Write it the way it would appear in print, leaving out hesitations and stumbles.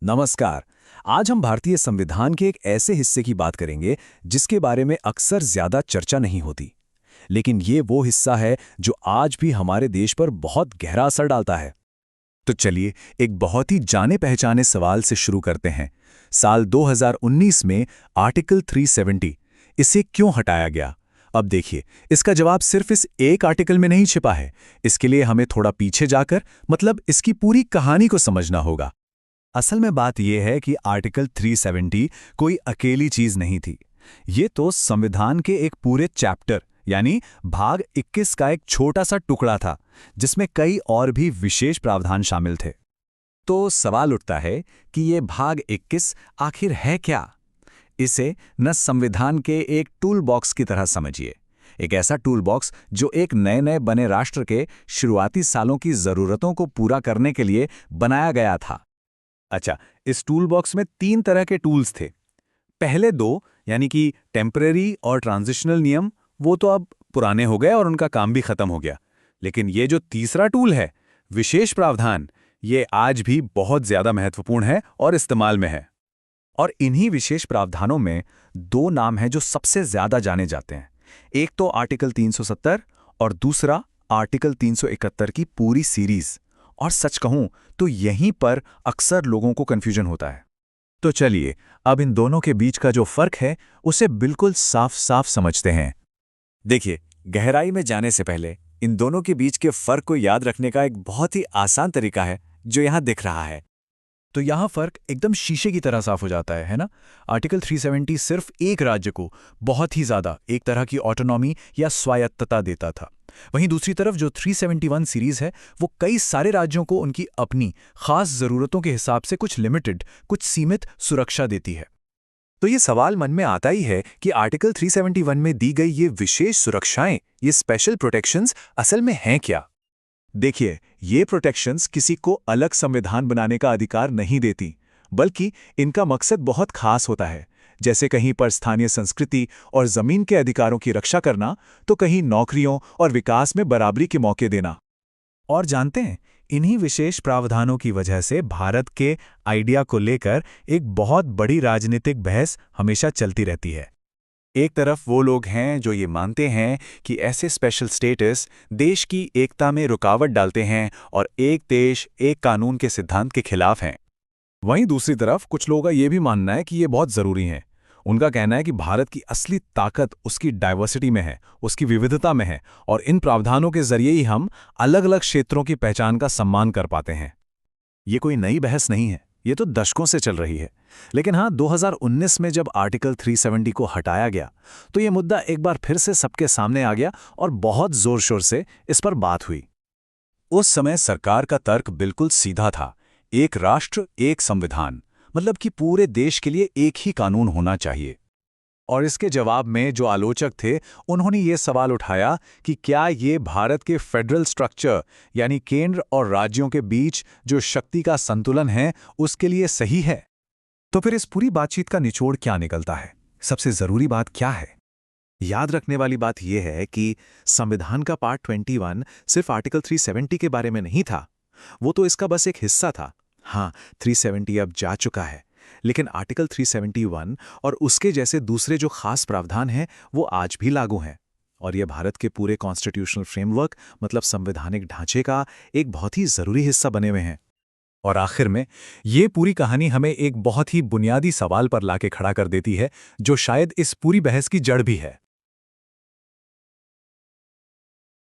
नमस्कार। आज हम भारतीय संविधान के एक ऐसे हिस्से की बात करेंगे जिसके बारे में अक्सर ज्यादा चर्चा नहीं होती, लेकिन ये वो हिस्सा है जो आज भी हमारे देश पर बहुत गहरा असर डालता है। तो चलिए एक बहुत ही जाने पहचाने सवाल से शुरू करते हैं। साल 2019 में आर्टिकल 370 इसे क्यों हटाया गया? अब देखिए, इसका जवाब सिर्फ इस एक आर्टिकल में नहीं छिपा है। इसके लिए हमें थोड़ा पीछे जाकर मतलब इसकी पूरी कहानी को समझना होगा। असल में बात यह है कि आर्टिकल 370 कोई अकेली चीज नहीं थी। ये तो संविधान के एक पूरे चैप्टर यानी भाग 21 का एक छोटा सा टुकड़ा था, जिसमें कई और भी विशेष प्रावधान शामिल थे। तो सवाल उठता है कि ये भाग 21 आखिर है क्या? इसे न संविधान के एक टूल बॉक्स की तरह समझिए, एक ऐसा टूल बॉक्स जो एक नए नए बने राष्ट्र के शुरुआती सालों की जरूरतों को पूरा करने के लिए बनाया गया था। अच्छा, इस टूल बॉक्स में 3 तरह के टूल्स थे। पहले 2 यानी कि टेम्परेरी और ट्रांजिशनल नियम, वो तो अब पुराने हो गए और उनका काम भी खत्म हो गया। लेकिन ये जो तीसरा टूल है, विशेष प्रावधान, ये आज भी बहुत ज्यादा महत्वपूर्ण है और इस्तेमाल में है। और इन्हीं विशेष प्रावधानों में 2 नाम हैं जो सबसे ज्यादा जाने जाते हैं। एक तो आर्टिकल 370 और दूसरा आर्टिकल 371 की पूरी सीरीज। और सच कहूं तो यहीं पर अक्सर लोगों को कंफ्यूजन होता है। तो चलिए अब इन दोनों के बीच का जो फर्क है उसे बिल्कुल साफ साफ समझते हैं। देखिए, गहराई में जाने से पहले इन दोनों के बीच के फर्क को याद रखने का एक बहुत ही आसान तरीका है जो यहां दिख रहा है। तो यहाँ फर्क एकदम शीशे की तरह साफ हो जाता है ना? आर्टिकल 370 सिर्फ एक राज्य को बहुत ही ज्यादा एक तरह की ऑटोनॉमी या स्वायत्तता देता था। वहीं दूसरी तरफ जो 371 सीरीज है, वो कई सारे राज्यों को उनकी अपनी खास जरूरतों के हिसाब से कुछ लिमिटेड, कुछ सीमित सुरक्षा देती है। तो ये सवाल मन में आता ही है कि आर्टिकल 371 में दी गई ये विशेष सुरक्षाएं, ये स्पेशल प्रोटेक्शंस असल में हैं क्या? देखिए, ये प्रोटेक्शंस किसी को अलग संविधान बनाने का अधिकार नहीं देती, बल्कि इनका मकसद बहुत खास होता है। जैसे कहीं पर स्थानीय संस्कृति और जमीन के अधिकारों की रक्षा करना, तो कहीं नौकरियों और विकास में बराबरी के मौके देना। और जानते हैं, इन्हीं विशेष प्रावधानों की वजह से भारत के आइडिया को लेकर एक बहुत बड़ी राजनीतिक बहस हमेशा चलती रहती है। एक तरफ वो लोग हैं जो ये मानते हैं कि ऐसे स्पेशल स्टेटस देश की एकता में रुकावट डालते हैं और एक देश एक कानून के सिद्धांत के खिलाफ हैं। वहीं दूसरी तरफ कुछ लोगों का ये भी मानना है कि ये बहुत ज़रूरी हैं। उनका कहना है कि भारत की असली ताकत उसकी डाइवर्सिटी में है, उसकी विविधता में है, और इन प्रावधानों के जरिए ही हम अलग अलग क्षेत्रों की पहचान का सम्मान कर पाते हैं। ये कोई नई बहस नहीं है, ये तो दशकों से चल रही है। लेकिन हाँ, 2019 में जब आर्टिकल 370 को हटाया गया, तो ये मुद्दा एक बार फिर से सबके सामने आ गया और बहुत जोर शोर से इस पर बात हुई। उस समय सरकार का तर्क बिल्कुल सीधा था, एक राष्ट्र एक संविधान, मतलब कि पूरे देश के लिए एक ही कानून होना चाहिए। और इसके जवाब में जो आलोचक थे, उन्होंने ये सवाल उठाया कि क्या ये भारत के फेडरल स्ट्रक्चर यानी केंद्र और राज्यों के बीच जो शक्ति का संतुलन है, उसके लिए सही है। तो फिर इस पूरी बातचीत का निचोड़ क्या निकलता है? सबसे जरूरी बात क्या है? याद रखने वाली बात यह है कि संविधान का पार्ट 21 सिर्फ आर्टिकल 370 के बारे में नहीं था। वो तो इसका बस एक हिस्सा था। हाँ, 370 अब जा चुका है, लेकिन आर्टिकल 371 और उसके जैसे दूसरे जो खास प्रावधान हैं, वो आज भी लागू हैं। और ये भारत के पूरे कॉन्स्टिट्यूशनल फ्रेमवर्क मतलब संवैधानिक ढांचे का एक बहुत ही जरूरी हिस्सा बने हुए हैं। और आखिर में ये पूरी कहानी हमें एक बहुत ही बुनियादी सवाल पर लाके खड़ा कर देती है, जो शायद इस पूरी बहस की जड़ भी है।